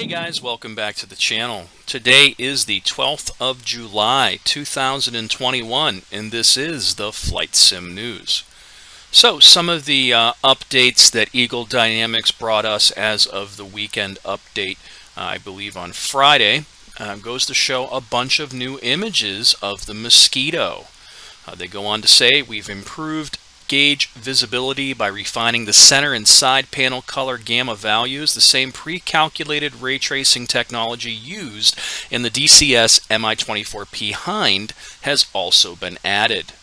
Hey guys, welcome back to the channel. Today is the 12th of July 2021 and this is the Flight Sim News. So some of the updates that Eagle Dynamics brought us as of the weekend update, I believe on Friday, goes to show a bunch of new images of the Mosquito. They go on to say we've improved gauge visibility by refining the center and side panel color gamma values. The same pre-calculated ray tracing technology used in the DCS Mi-24P Hind has also been added.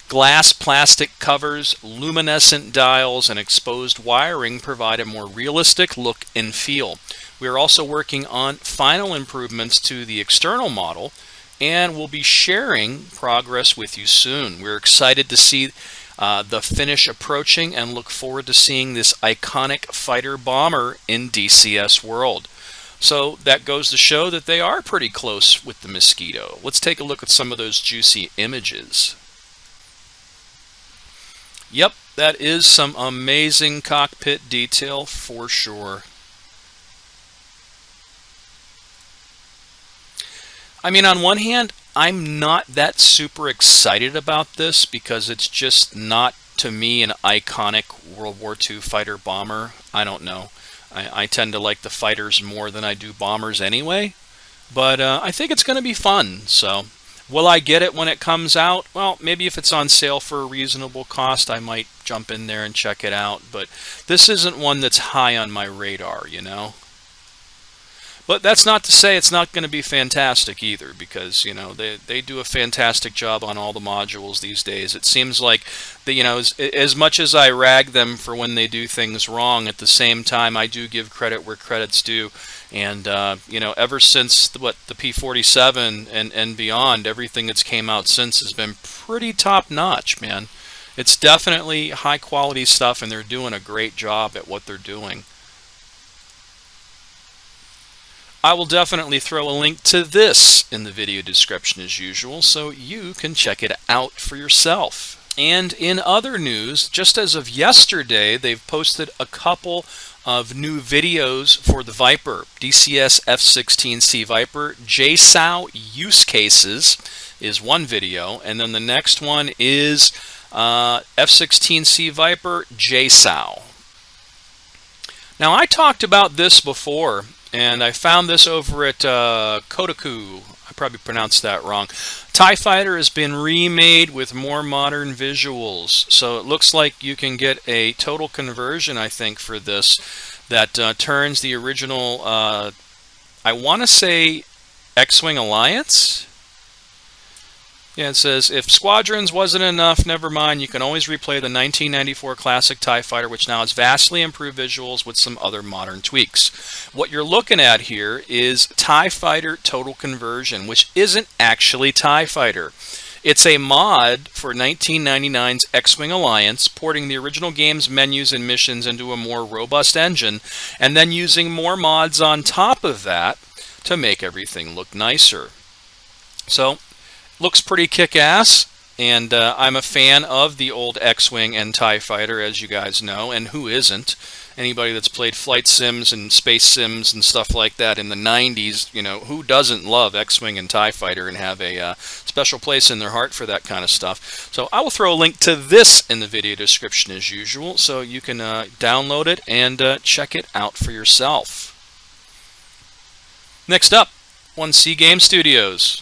Glass plastic covers, luminescent dials, and exposed wiring provide a more realistic look and feel. We are also working on final improvements to the external model, and we'll be sharing progress with you soon. We're excited to see the finish approaching and look forward to seeing this iconic fighter bomber in DCS world. So that goes to show that they are pretty close with the Mosquito. Let's take a look at some of those juicy images. Yep, that is some amazing cockpit detail for sure. I mean, on one hand, I'm not that super excited about this because it's just not, to me, an iconic World War II fighter bomber. I don't know. I tend to like the fighters more than I do bombers anyway. But I think it's going to be fun. So, will I get it when it comes out? Well, maybe if it's on sale for a reasonable cost, I might jump in there and check it out. But this isn't one that's high on my radar, you know? But that's not to say it's not going to be fantastic either, because, you know, they do a fantastic job on all the modules these days. It seems like, you know, as much as I rag them for when they do things wrong, at the same time I do give credit where credit's due. And, you know, ever since, the P-47 and beyond, everything that's came out since has been pretty top-notch, man. It's definitely high-quality stuff, and they're doing a great job at what they're doing. I will definitely throw a link to this in the video description as usual, so you can check it out for yourself. And in other news, just as of yesterday, they've posted a couple of new videos for the Viper. DCS F-16C Viper JSOW use cases is one video, and then the next one is F-16C Viper JSOW. Now, I talked about this before, and I found this over at Kotaku. I probably pronounced that wrong. TIE Fighter has been remade with more modern visuals. So it looks like you can get a total conversion, I think, for this that turns the original, I want to say, X-Wing Alliance? Yeah, it says, if Squadrons wasn't enough, never mind, you can always replay the 1994 classic TIE Fighter, which now has vastly improved visuals with some other modern tweaks. What you're looking at here is TIE Fighter Total Conversion, which isn't actually TIE Fighter. It's a mod for 1999's X-Wing Alliance, porting the original game's menus and missions into a more robust engine, and then using more mods on top of that to make everything look nicer. So, looks pretty kick-ass, and I'm a fan of the old X-Wing and TIE Fighter, as you guys know, and who isn't? Anybody that's played flight sims and space sims and stuff like that in the 90s, you know, who doesn't love X-Wing and TIE Fighter and have a special place in their heart for that kind of stuff? So I will throw a link to this in the video description as usual, so you can download it and check it out for yourself. Next up, 1C Game Studios.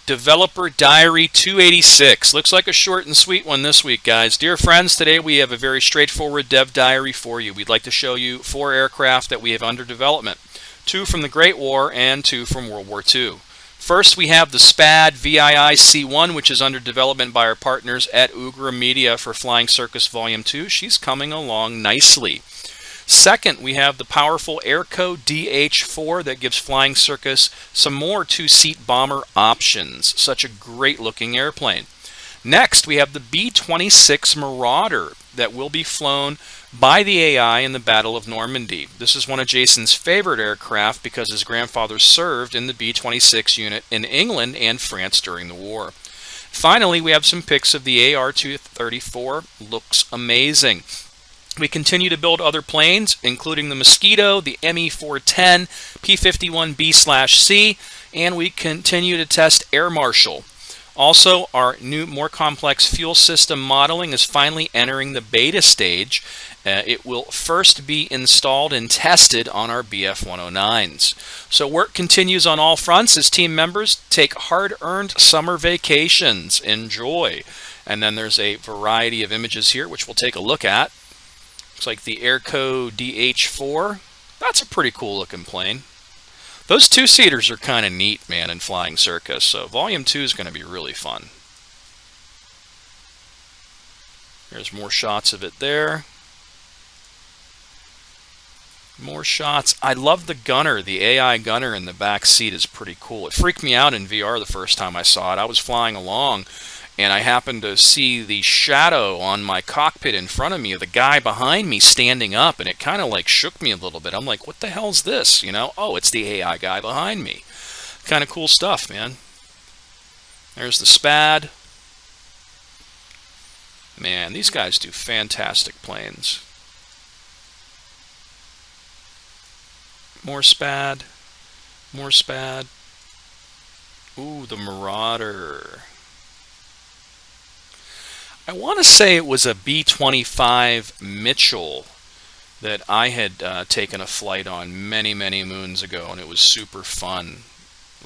Developer Diary 286. Looks like a short and sweet one this week, guys. Dear friends, today we have a very straightforward dev diary for you. We'd like to show you 4 aircraft that we have under development. 2 from the Great War and 2 from World War II. First, we have the SPAD VII C1, which is under development by our partners at Ugra Media for Flying Circus Volume 2. She's coming along nicely. Second, we have the powerful Airco DH4 that gives Flying Circus some more 2-seat bomber options. Such a great looking airplane. Next, we have the B-26 Marauder that will be flown by the AI in the Battle of Normandy. This is one of Jason's favorite aircraft because his grandfather served in the B-26 unit in England and France during the war. Finally, we have some pics of the AR-234. Looks amazing. We continue to build other planes, including the Mosquito, the ME-410, P-51B/C, and we continue to test Air Marshal. Also, our new, more complex fuel system modeling is finally entering the beta stage. It will first be installed and tested on our BF-109s. So work continues on all fronts as team members take hard-earned summer vacations. Enjoy. And then there's a variety of images here, which we'll take a look at. Looks like the Airco DH4. That's a pretty cool looking plane. Those two-seaters are kind of neat, man, in Flying Circus, so Volume 2 is going to be really fun. There's more shots of it there. More shots. I love the gunner. The AI gunner in the back seat is pretty cool. It freaked me out in VR the first time I saw it. I was flying along, and I happened to see the shadow on my cockpit in front of me of the guy behind me standing up, and it kind of like shook me a little bit. I'm like, what the hell's this? You know, oh, it's the AI guy behind me. Kind of cool stuff, man. There's the SPAD. Man, these guys do fantastic planes. More SPAD. More SPAD. Ooh, the Marauder. I want to say it was a B-25 Mitchell that I had taken a flight on many, many moons ago, and it was super fun.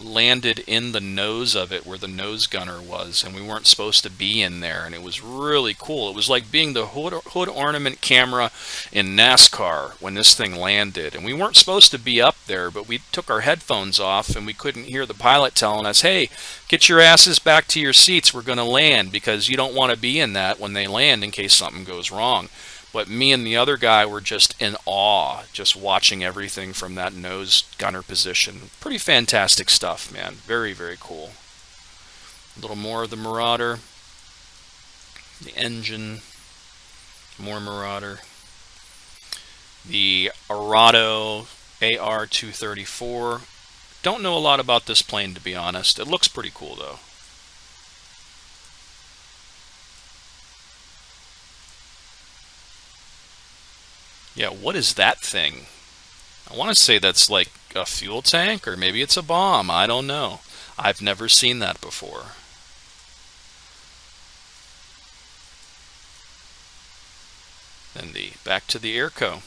Landed in the nose of it where the nose gunner was, and we weren't supposed to be in there, and it was really cool. It was like being the hood ornament camera in NASCAR when this thing landed, and we weren't supposed to be up there, but we took our headphones off and we couldn't hear the pilot telling us, hey, get your asses back to your seats, we're going to land, because you don't want to be in that when they land in case something goes wrong. But me and the other guy were just in awe, just watching everything from that nose gunner position. Pretty fantastic stuff, man. Very, very cool. A little more of the Marauder. The engine. More Marauder. The Arado AR-234. Don't know a lot about this plane, to be honest. It looks pretty cool, though. Yeah, what is that thing? I want to say that's like a fuel tank, or maybe it's a bomb. I don't know. I've never seen that before. Then back to the Airco.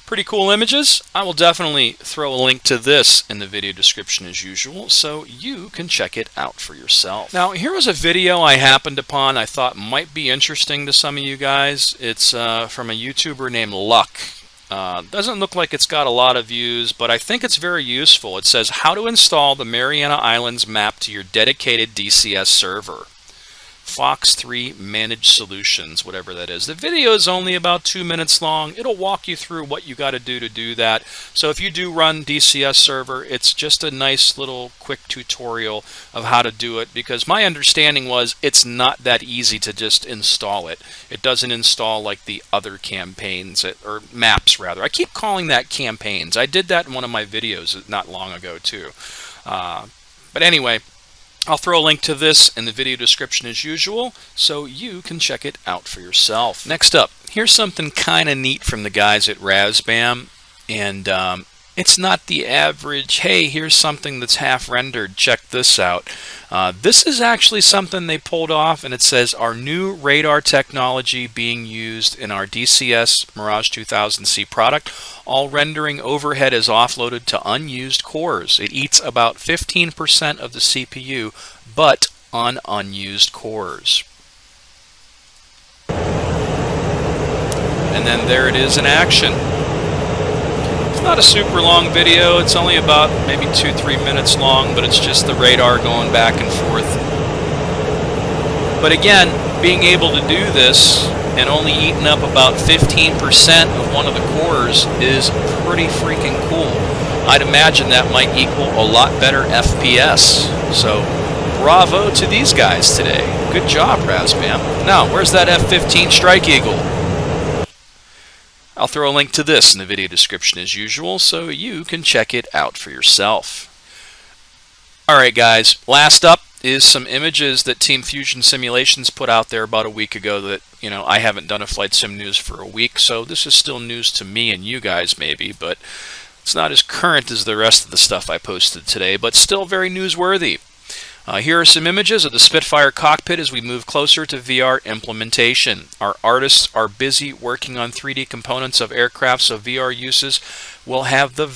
Pretty cool images. I will definitely throw a link to this in the video description as usual, so you can check it out for yourself. Now, here was a video I happened upon I thought might be interesting to some of you guys. It's from a YouTuber named Luck. Doesn't look like it's got a lot of views, but I think it's very useful. It says how to install the Mariana Islands map to your dedicated DCS server. Fox 3 Managed Solutions, whatever that is. The video is only about 2 minutes long. It'll walk you through what you got to do that. So if you do run DCS server, it's just a nice little quick tutorial of how to do it, because my understanding was it's not that easy to just install it. It doesn't install like the other campaigns, or maps rather. I keep calling that campaigns. I did that in one of my videos not long ago too. But anyway, I'll throw a link to this in the video description as usual, so you can check it out for yourself. Next up, here's something kind of neat from the guys at Razbam, and it's not the average, hey, here's something that's half rendered, check this out. This is actually something they pulled off, and it says our new radar technology being used in our DCS Mirage 2000C product. All rendering overhead is offloaded to unused cores. It eats about 15% of the CPU, but on unused cores. And then there it is in action. It's not a super long video. It's only about maybe 2-3 minutes long, but it's just the radar going back and forth. But again, being able to do this and only eating up about 15% of one of the cores is pretty freaking cool. I'd imagine that might equal a lot better FPS. So bravo to these guys today. Good job, Razbam. Now, where's that F-15 Strike Eagle? I'll throw a link to this in the video description as usual, so you can check it out for yourself. Alright guys, last up is some images that Team Fusion Simulations put out there about a week ago that, I haven't done a flight sim news for a week, so this is still news to me and you guys maybe, but it's not as current as the rest of the stuff I posted today, but still very newsworthy. Here are some images of the Spitfire cockpit as we move closer to VR implementation. Our artists are busy working on 3D components of aircraft, so VR uses will have the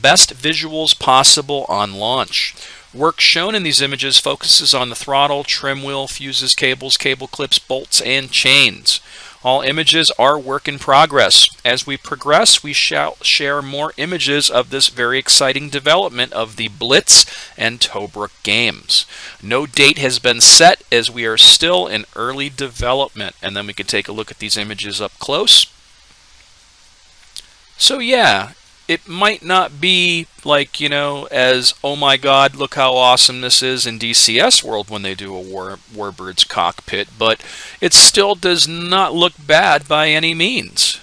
best visuals possible on launch. Work shown in these images focuses on the throttle, trim wheel, fuses, cables, cable clips, bolts, and chains. All images are work in progress. As we progress, we shall share more images of this very exciting development of the Blitz and Tobruk games. No date has been set as we are still in early development. And then we can take a look at these images up close. So yeah, it might not be like, as, oh my god, look how awesome this is in DCS world when they do a Warbird's cockpit, but it still does not look bad by any means.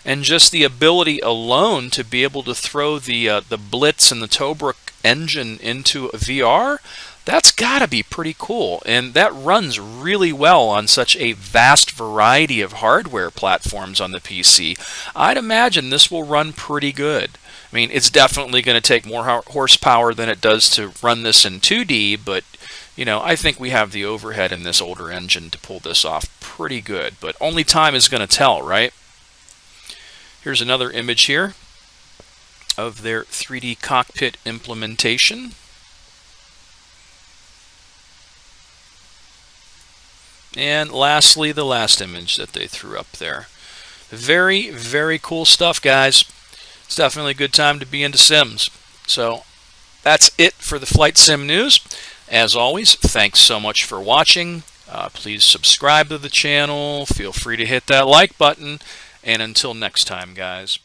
And just the ability alone to be able to throw the Blitz and the Tobruk engine into a VR, that's got to be pretty cool. And that runs really well on such a vast variety of hardware platforms on the PC. I'd imagine this will run pretty good. I mean, it's definitely going to take more horsepower than it does to run this in 2D, but I think we have the overhead in this older engine to pull this off pretty good. But only time is going to tell, right? Here's another image here of their 3D cockpit implementation. And lastly, the last image that they threw up there. Very, very cool stuff, guys. It's definitely a good time to be into sims. So that's it for the Flight Sim News. As always, thanks so much for watching. Please subscribe to the channel. Feel free to hit that like button. And until next time, guys.